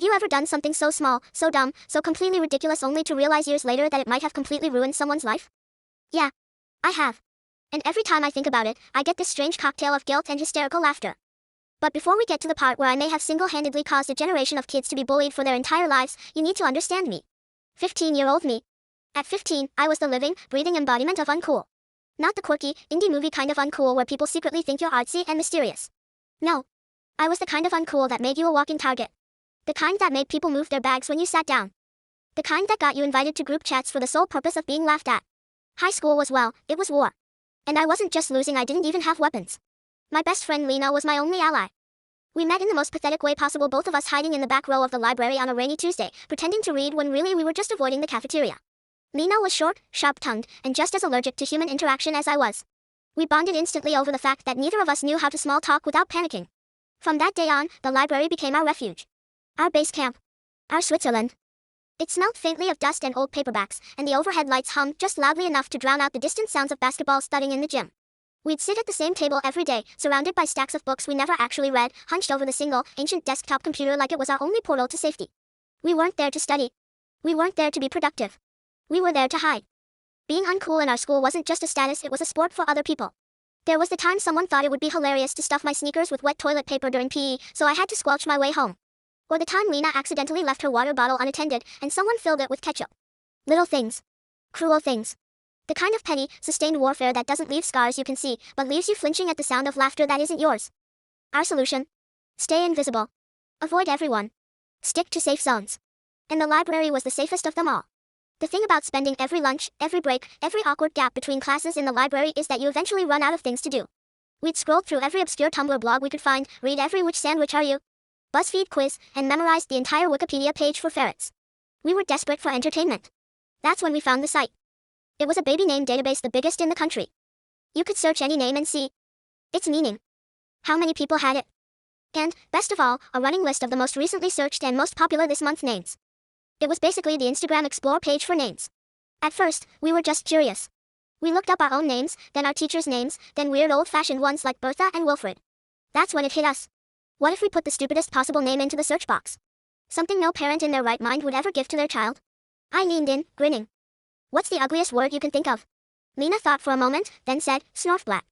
Have you ever done something so small, so dumb, so completely ridiculous only to realize years later that it might have completely ruined someone's life? Yeah, I have. And every time I think about it, I get this strange cocktail of guilt and hysterical laughter. But before we get to the part where I may have single-handedly caused a generation of kids to be bullied for their entire lives, you need to understand me. 15-year-old me. At 15, I was the living, breathing embodiment of uncool. Not the quirky, indie movie kind of uncool where people secretly think you're artsy and mysterious. No. I was the kind of uncool that made you a walking target. The kind that made people move their bags when you sat down. The kind that got you invited to group chats for the sole purpose of being laughed at. High school was, well, it was war. And I wasn't just losing, I didn't even have weapons. My best friend Lena was my only ally. We met in the most pathetic way possible, both of us hiding in the back row of the library on a rainy Tuesday, pretending to read when really we were just avoiding the cafeteria. Lena was short, sharp-tongued, and just as allergic to human interaction as I was. We bonded instantly over the fact that neither of us knew how to small talk without panicking. From that day on, the library became our refuge. Our base camp. Our Switzerland. It smelled faintly of dust and old paperbacks, and the overhead lights hummed just loudly enough to drown out the distant sounds of basketballs thudding in the gym. We'd sit at the same table every day, surrounded by stacks of books we never actually read, hunched over the single, ancient desktop computer like it was our only portal to safety. We weren't there to study. We weren't there to be productive. We were there to hide. Being uncool in our school wasn't just a status, it was a sport for other people. There was the time someone thought it would be hilarious to stuff my sneakers with wet toilet paper during PE, so I had to squelch my way home. Or the time Lena accidentally left her water bottle unattended, and someone filled it with ketchup. Little things. Cruel things. The kind of petty, sustained warfare that doesn't leave scars you can see, but leaves you flinching at the sound of laughter that isn't yours. Our solution? Stay invisible. Avoid everyone. Stick to safe zones. And the library was the safest of them all. The thing about spending every lunch, every break, every awkward gap between classes in the library is that you eventually run out of things to do. We'd scroll through every obscure Tumblr blog we could find, read every which sandwich are you? BuzzFeed quiz, and memorized the entire Wikipedia page for ferrets. We were desperate for entertainment. That's when we found the site. It was a baby name database, the biggest in the country. You could search any name and see its meaning. How many people had it? And, best of all, a running list of the most recently searched and most popular this month names. It was basically the Instagram Explore page for names. At first, we were just curious. We looked up our own names, then our teachers' names, then weird old-fashioned ones like Bertha and Wilfred. That's when it hit us. What if we put the stupidest possible name into the search box? Something no parent in their right mind would ever give to their child? I leaned in, grinning. What's the ugliest word you can think of? Lena thought for a moment, then said, Snorfblat.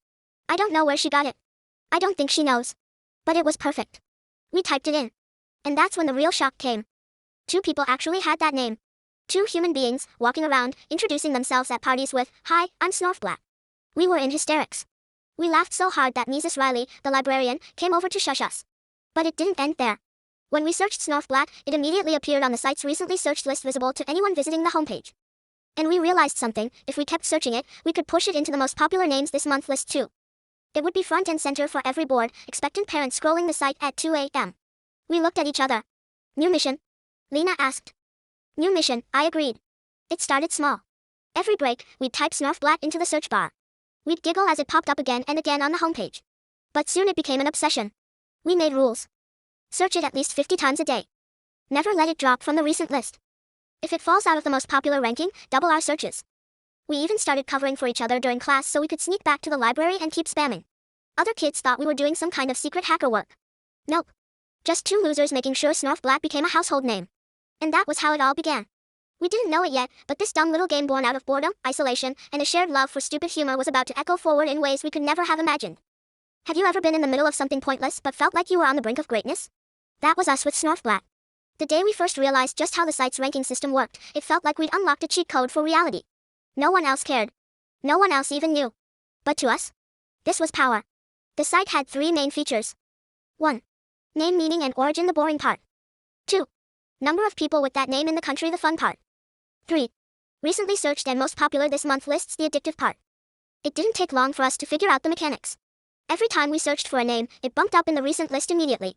I don't know where she got it. I don't think she knows. But it was perfect. We typed it in. And that's when the real shock came. 2 people actually had that name. 2 human beings, walking around, introducing themselves at parties with, Hi, I'm Snorfblat. We were in hysterics. We laughed so hard that Mrs. Riley, the librarian, came over to shush us. But it didn't end there. When we searched Snorfblat, it immediately appeared on the site's recently searched list, visible to anyone visiting the homepage. And we realized something: if we kept searching it, we could push it into the most popular names this month list too. It would be front and center for every bored, expectant parent scrolling the site at 2 a.m. We looked at each other. New mission? Lena asked. New mission, I agreed. It started small. Every break, we'd type Snorfblat into the search bar. We'd giggle as it popped up again and again on the homepage. But soon it became an obsession. We made rules. Search it at least 50 times a day. Never let it drop from the recent list. If it falls out of the most popular ranking, double our searches. We even started covering for each other during class so we could sneak back to the library and keep spamming. Other kids thought we were doing some kind of secret hacker work. Nope. Just 2 losers making sure Snorfblat became a household name. And that was how it all began. We didn't know it yet, but this dumb little game born out of boredom, isolation, and a shared love for stupid humor was about to echo forward in ways we could never have imagined. Have you ever been in the middle of something pointless but felt like you were on the brink of greatness? That was us with Snorfblat. The day we first realized just how the site's ranking system worked, it felt like we'd unlocked a cheat code for reality. No one else cared. No one else even knew. But to us, this was power. The site had 3 main features. 1. Name, meaning, and origin, the boring part. 2. Number of people with that name in the country, the fun part. 3. Recently searched and most popular this month lists, the addictive part. It didn't take long for us to figure out the mechanics. Every time we searched for a name, it bumped up in the recent list immediately.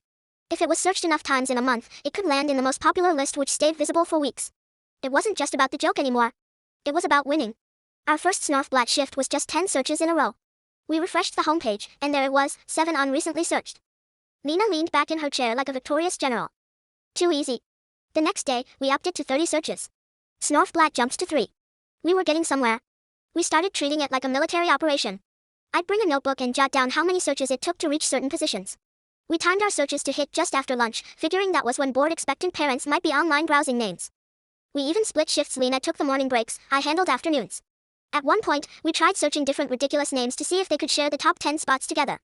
If it was searched enough times in a month, it could land in the most popular list, which stayed visible for weeks. It wasn't just about the joke anymore. It was about winning. Our first Snorfblat shift was just 10 searches in a row. We refreshed the homepage, and there it was, 7 on recently searched. Lena leaned back in her chair like a victorious general. Too easy. The next day, we upped it to 30 searches. Snorfblat jumped to 3. We were getting somewhere. We started treating it like a military operation. I'd bring a notebook and jot down how many searches it took to reach certain positions. We timed our searches to hit just after lunch, figuring that was when bored expectant parents might be online browsing names. We even split shifts. Lena took the morning breaks, I handled afternoons. At one point, we tried searching different ridiculous names to see if they could share the top 10 spots together.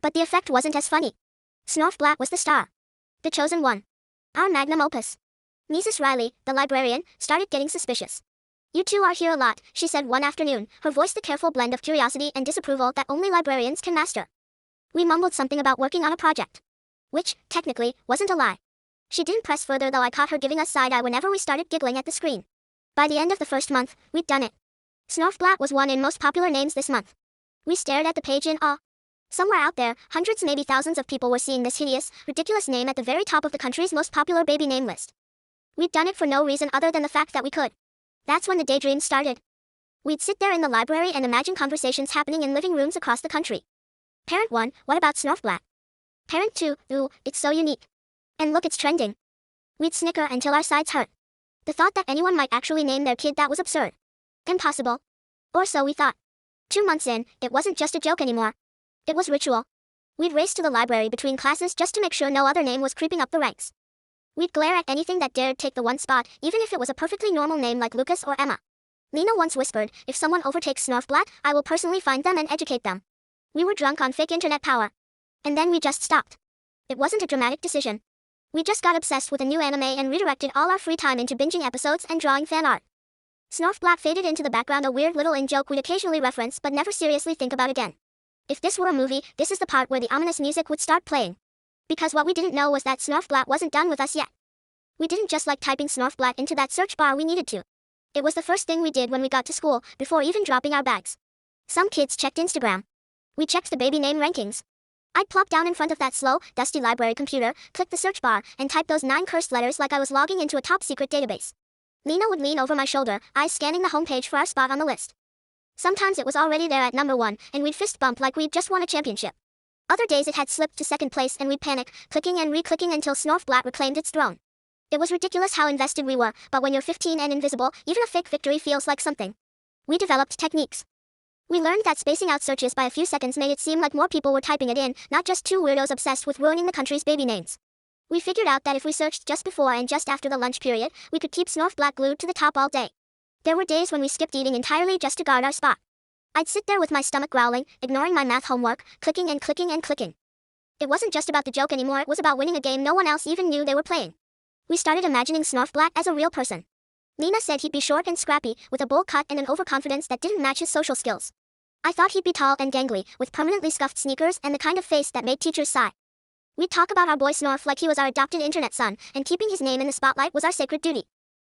But the effect wasn't as funny. Snorfblat was the star. The chosen one. Our magnum opus. Mrs. Riley, the librarian, started getting suspicious. "You two are here a lot," she said one afternoon, her voice the careful blend of curiosity and disapproval that only librarians can master. We mumbled something about working on a project. Which, technically, wasn't a lie. She didn't press further, though I caught her giving us side-eye whenever we started giggling at the screen. By the end of the first month, we'd done it. Snorfblat was one in most popular names this month. We stared at the page in awe. Somewhere out there, hundreds, maybe thousands of people were seeing this hideous, ridiculous name at the very top of the country's most popular baby name list. We'd done it for no reason other than the fact that we could. That's when the daydream started. We'd sit there in the library and imagine conversations happening in living rooms across the country. Parent 1, what about Snorfblat? Parent 2, ooh, it's so unique. And look, it's trending. We'd snicker until our sides hurt. The thought that anyone might actually name their kid that was absurd. Impossible. Or so we thought. 2 months in, it wasn't just a joke anymore. It was ritual. We'd race to the library between classes just to make sure no other name was creeping up the ranks. We'd glare at anything that dared take the one spot, even if it was a perfectly normal name like Lucas or Emma. Lena once whispered, "If someone overtakes Snorfblat, I will personally find them and educate them." We were drunk on fake internet power. And then we just stopped. It wasn't a dramatic decision. We just got obsessed with a new anime and redirected all our free time into binging episodes and drawing fan art. Snorfblat faded into the background, a weird little in-joke we'd occasionally reference but never seriously think about again. If this were a movie, this is the part where the ominous music would start playing. Because what we didn't know was that Snorfblat wasn't done with us yet. We didn't just like typing Snorfblat into that search bar, we needed to. It was the first thing we did when we got to school, before even dropping our bags. Some kids checked Instagram. We checked the baby name rankings. I'd plop down in front of that slow, dusty library computer, click the search bar, and type those 9 cursed letters like I was logging into a top-secret database. Lena would lean over my shoulder, eyes scanning the homepage for our spot on the list. Sometimes it was already there at number 1, and we'd fist bump like we'd just won a championship. Other days it had slipped to second place and we'd panic, clicking and re-clicking until Snorfblat reclaimed its throne. It was ridiculous how invested we were, but when you're 15 and invisible, even a fake victory feels like something. We developed techniques. We learned that spacing out searches by a few seconds made it seem like more people were typing it in, not just 2 weirdos obsessed with ruining the country's baby names. We figured out that if we searched just before and just after the lunch period, we could keep Snorfblat glued to the top all day. There were days when we skipped eating entirely just to guard our spot. I'd sit there with my stomach growling, ignoring my math homework, clicking and clicking and clicking. It wasn't just about the joke anymore, it was about winning a game no one else even knew they were playing. We started imagining Snorfblat as a real person. Lena said he'd be short and scrappy, with a bowl cut and an overconfidence that didn't match his social skills. I thought he'd be tall and gangly, with permanently scuffed sneakers and the kind of face that made teachers sigh. We'd talk about our boy Snorf like he was our adopted internet son, and keeping his name in the spotlight was our sacred duty.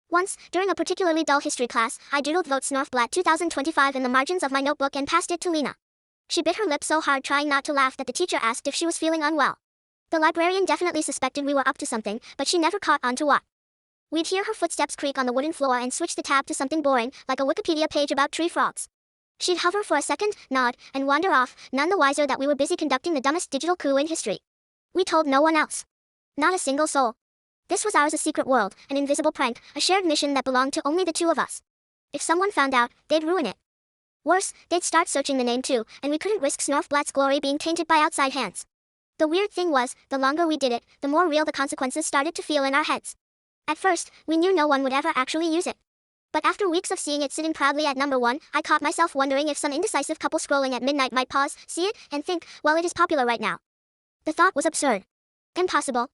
Once, during a particularly dull history class, I doodled "Vote Snorfblat 2025" in the margins of my notebook and passed it to Lena. She bit her lip so hard trying not to laugh that the teacher asked if she was feeling unwell. The librarian definitely suspected we were up to something, but she never caught on to what. We'd hear her footsteps creak on the wooden floor and switch the tab to something boring, like a Wikipedia page about tree frogs. She'd hover for a second, nod, and wander off, none the wiser that we were busy conducting the dumbest digital coup in history. We told no one else. Not a single soul. This was ours, a secret world, an invisible prank, a shared mission that belonged to only the 2 of us. If someone found out, they'd ruin it. Worse, they'd start searching the name too, and we couldn't risk Snorfblat's glory being tainted by outside hands. The weird thing was, the longer we did it, the more real the consequences started to feel in our heads. At first, we knew no one would ever actually use it. But after weeks of seeing it sitting proudly at number 1, I caught myself wondering if some indecisive couple scrolling at midnight might pause, see it, and think, well, it is popular right now. The thought was absurd. Impossible.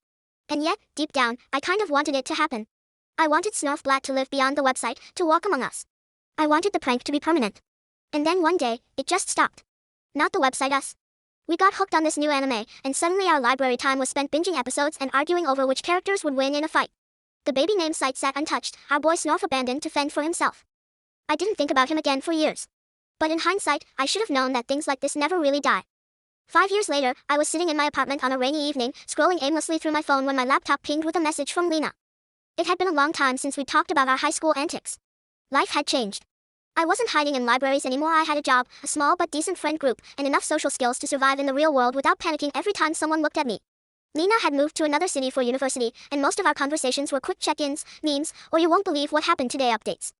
And yet, deep down, I kind of wanted it to happen. I wanted Snorfblat to live beyond the website, to walk among us. I wanted the prank to be permanent. And then one day, it just stopped. Not the website, us. We got hooked on this new anime, and suddenly our library time was spent binging episodes and arguing over which characters would win in a fight. The baby name site sat untouched, our boy Snorf abandoned to fend for himself. I didn't think about him again for years. But in hindsight, I should have known that things like this never really die. 5 years later, I was sitting in my apartment on a rainy evening, scrolling aimlessly through my phone when my laptop pinged with a message from Lena. It had been a long time since we'd talked about our high school antics. Life had changed. I wasn't hiding in libraries anymore. I had a job, a small but decent friend group, and enough social skills to survive in the real world without panicking every time someone looked at me. Lena had moved to another city for university, and most of our conversations were quick check-ins, memes, or "you won't believe what happened today" updates.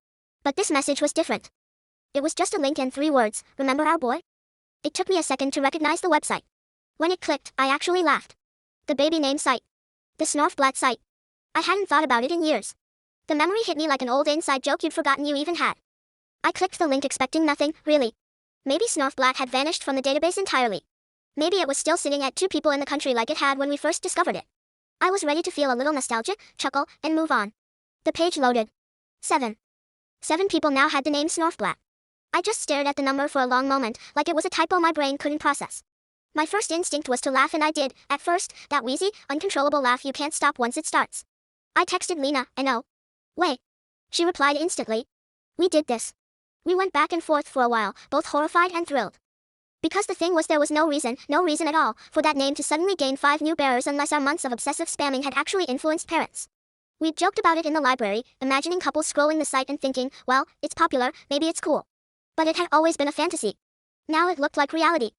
But this message was different. It was just a link and 3 words, "Remember our boy?" It took me a second to recognize the website. When it clicked, I actually laughed. The baby name site. The Snorfblat site. I hadn't thought about it in years. The memory hit me like an old inside joke you'd forgotten you even had. I clicked the link expecting nothing, really. Maybe Snorfblat had vanished from the database entirely. Maybe it was still sitting at 2 people in the country like it had when we first discovered it. I was ready to feel a little nostalgia, chuckle, and move on. The page loaded. 7 people now had the name Snorfblat. I just stared at the number for a long moment, like it was a typo my brain couldn't process. My first instinct was to laugh, and I did, at first, that wheezy, uncontrollable laugh you can't stop once it starts. I texted Lena, and oh. Wait. She replied instantly. We did this. We went back and forth for a while, both horrified and thrilled. Because the thing was, there was no reason at all, for that name to suddenly gain 5 new bearers unless our months of obsessive spamming had actually influenced parents. We'd joked about it in the library, imagining couples scrolling the site and thinking, well, it's popular, maybe it's cool. But it had always been a fantasy. Now it looked like reality.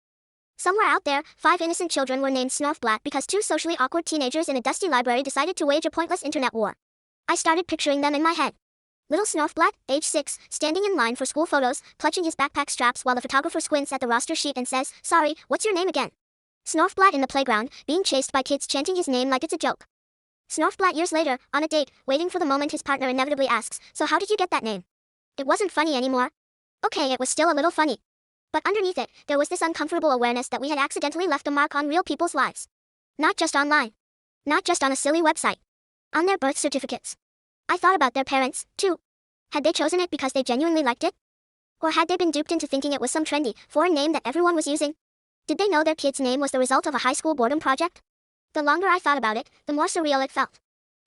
Somewhere out there, 5 innocent children were named Snorfblat because 2 socially awkward teenagers in a dusty library decided to wage a pointless internet war. I started picturing them in my head. Little Snorfblat, age 6, standing in line for school photos, clutching his backpack straps while the photographer squints at the roster sheet and says, sorry, what's your name again? Snorfblat in the playground, being chased by kids chanting his name like it's a joke. Snorfblat years later, on a date, waiting for the moment his partner inevitably asks, so how did you get that name? It wasn't funny anymore. Okay, it was still a little funny. But underneath it, there was this uncomfortable awareness that we had accidentally left a mark on real people's lives. Not just online. Not just on a silly website. On their birth certificates. I thought about their parents, too. Had they chosen it because they genuinely liked it? Or had they been duped into thinking it was some trendy, foreign name that everyone was using? Did they know their kid's name was the result of a high school boredom project? The longer I thought about it, the more surreal it felt.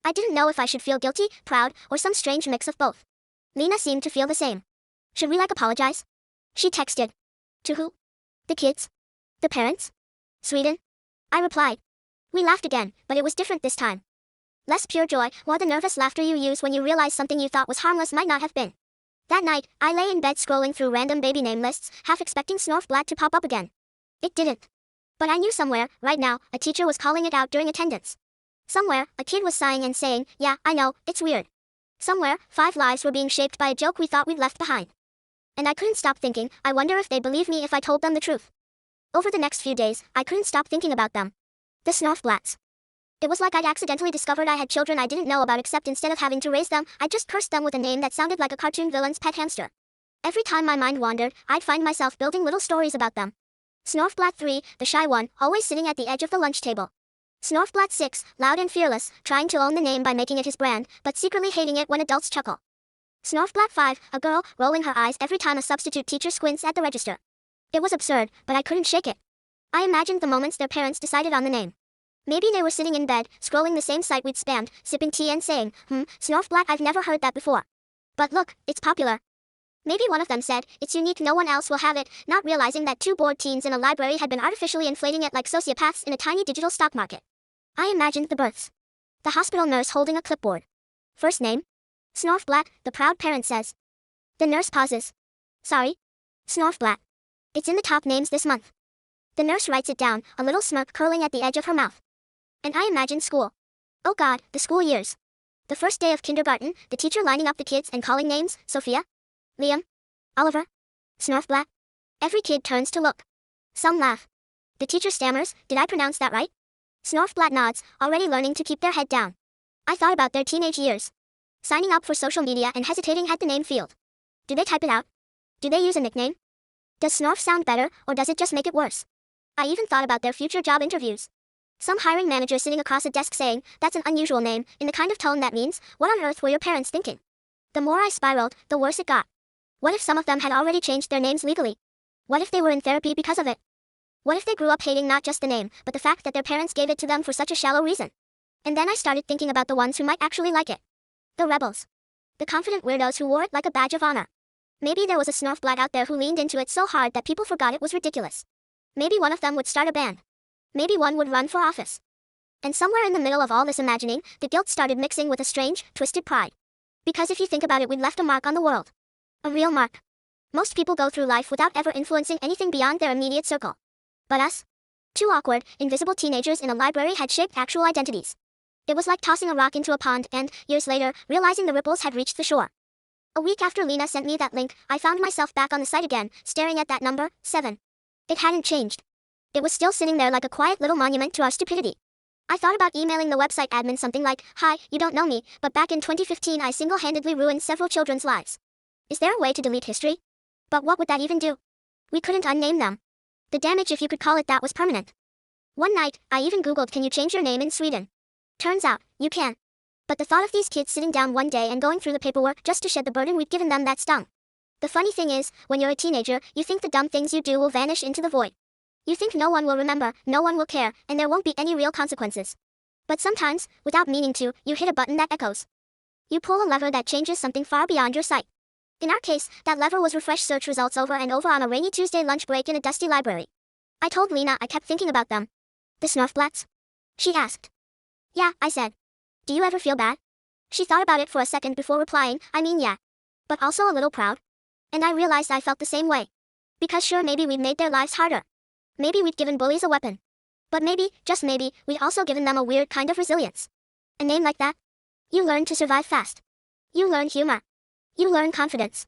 I didn't know if I should feel guilty, proud, or some strange mix of both. Lena seemed to feel the same. Should we apologize? She texted. To who? The kids? The parents? Sweden? I replied. We laughed again, but it was different this time. Less pure joy, more the nervous laughter you use when you realize something you thought was harmless might not have been. That night, I lay in bed scrolling through random baby name lists, half expecting Snorfblat to pop up again. It didn't. But I knew somewhere, right now, a teacher was calling it out during attendance. Somewhere, a kid was sighing and saying, yeah, I know, it's weird. Somewhere, 5 lives were being shaped by a joke we thought we'd left behind. And I couldn't stop thinking, I wonder if they'd believe me if I told them the truth. Over the next few days, I couldn't stop thinking about them. The Snorfblats. It was like I'd accidentally discovered I had children I didn't know about, except instead of having to raise them, I just cursed them with a name that sounded like a cartoon villain's pet hamster. Every time my mind wandered, I'd find myself building little stories about them. Snorfblat 3, the shy one, always sitting at the edge of the lunch table. Snorfblat 6, loud and fearless, trying to own the name by making it his brand, but secretly hating it when adults chuckle. Snorfblat 5, a girl, rolling her eyes every time a substitute teacher squints at the register. It was absurd, but I couldn't shake it. I imagined the moments their parents decided on the name. Maybe they were sitting in bed, scrolling the same site we'd spammed, sipping tea and saying, Snorfblat, I've never heard that before. But look, it's popular. Maybe one of them said, it's unique, no one else will have it, not realizing that 2 bored teens in a library had been artificially inflating it like sociopaths in a tiny digital stock market. I imagined the births. The hospital nurse holding a clipboard. First name? Snorfblat, the proud parent says. The nurse pauses. Sorry? Snorfblat. It's in the top names this month. The nurse writes it down, a little smirk curling at the edge of her mouth. And I imagine school. Oh God, the school years. The first day of kindergarten, the teacher lining up the kids and calling names, Sophia, Liam, Oliver, Snorfblat. Every kid turns to look. Some laugh. The teacher stammers, did I pronounce that right? Snorfblat nods, already learning to keep their head down. I thought about their teenage years. Signing up for social media and hesitating at the name field. Do they type it out? Do they use a nickname? Does Snorf sound better, or does it just make it worse? I even thought about their future job interviews. Some hiring manager sitting across a desk saying, that's an unusual name, in the kind of tone that means, what on earth were your parents thinking? The more I spiraled, the worse it got. What if some of them had already changed their names legally? What if they were in therapy because of it? What if they grew up hating not just the name, but the fact that their parents gave it to them for such a shallow reason? And then I started thinking about the ones who might actually like it. The rebels. The confident weirdos who wore it like a badge of honor. Maybe there was a Snorfblat out there who leaned into it so hard that people forgot it was ridiculous. Maybe one of them would start a band. Maybe one would run for office. And somewhere in the middle of all this imagining, the guilt started mixing with a strange, twisted pride. Because if you think about it, we'd left a mark on the world. A real mark. Most people go through life without ever influencing anything beyond their immediate circle. But us? 2 awkward, invisible teenagers in a library had shaped actual identities. It was like tossing a rock into a pond and, years later, realizing the ripples had reached the shore. A week after Lena sent me that link, I found myself back on the site again, staring at that number, 7. It hadn't changed. It was still sitting there like a quiet little monument to our stupidity. I thought about emailing the website admin something like, "Hi, you don't know me, but back in 2015 I single-handedly ruined several children's lives. Is there a way to delete history?" But what would that even do? We couldn't unname them. The damage, if you could call it that, was permanent. One night, I even Googled, "Can you change your name in Sweden?" Turns out, you can. But the thought of these kids sitting down one day and going through the paperwork just to shed the burden we'd given them, that stung. The funny thing is, when you're a teenager, you think the dumb things you do will vanish into the void. You think no one will remember, no one will care, and there won't be any real consequences. But sometimes, without meaning to, you hit a button that echoes. You pull a lever that changes something far beyond your sight. In our case, that lever was refresh search results over and over on a rainy Tuesday lunch break in a dusty library. I told Lena I kept thinking about them. "The Snorfblats?" she asked. "Yeah," I said. "Do you ever feel bad?" She thought about it for a second before replying, "I mean, yeah. But also a little proud." And I realized I felt the same way. Because sure, maybe we'd made their lives harder. Maybe we'd given bullies a weapon. But maybe, just maybe, we'd also given them a weird kind of resilience. A name like that? You learn to survive fast. You learn humor. You learn confidence.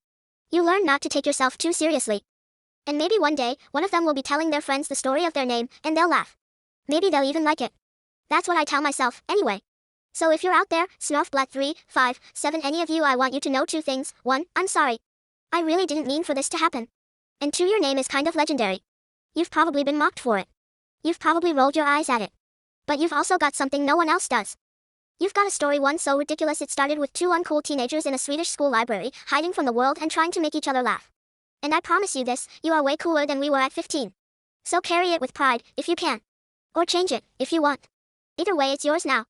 You learn not to take yourself too seriously. And maybe one day, one of them will be telling their friends the story of their name, and they'll laugh. Maybe they'll even like it. That's what I tell myself, anyway. So if you're out there, Snorfblat 3, 5, 7, any of you, I want you to know two things. 1, I'm sorry. I really didn't mean for this to happen. And 2, your name is kind of legendary. You've probably been mocked for it. You've probably rolled your eyes at it. But you've also got something no one else does. You've got a story, one so ridiculous it started with 2 uncool teenagers in a Swedish school library, hiding from the world and trying to make each other laugh. And I promise you this, you are way cooler than we were at 15. So carry it with pride, if you can. Or change it, if you want. Either way, it's yours now.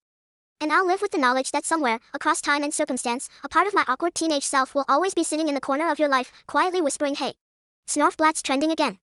And I'll live with the knowledge that somewhere, across time and circumstance, a part of my awkward teenage self will always be sitting in the corner of your life, quietly whispering, "Hey, Snorfblat's trending again."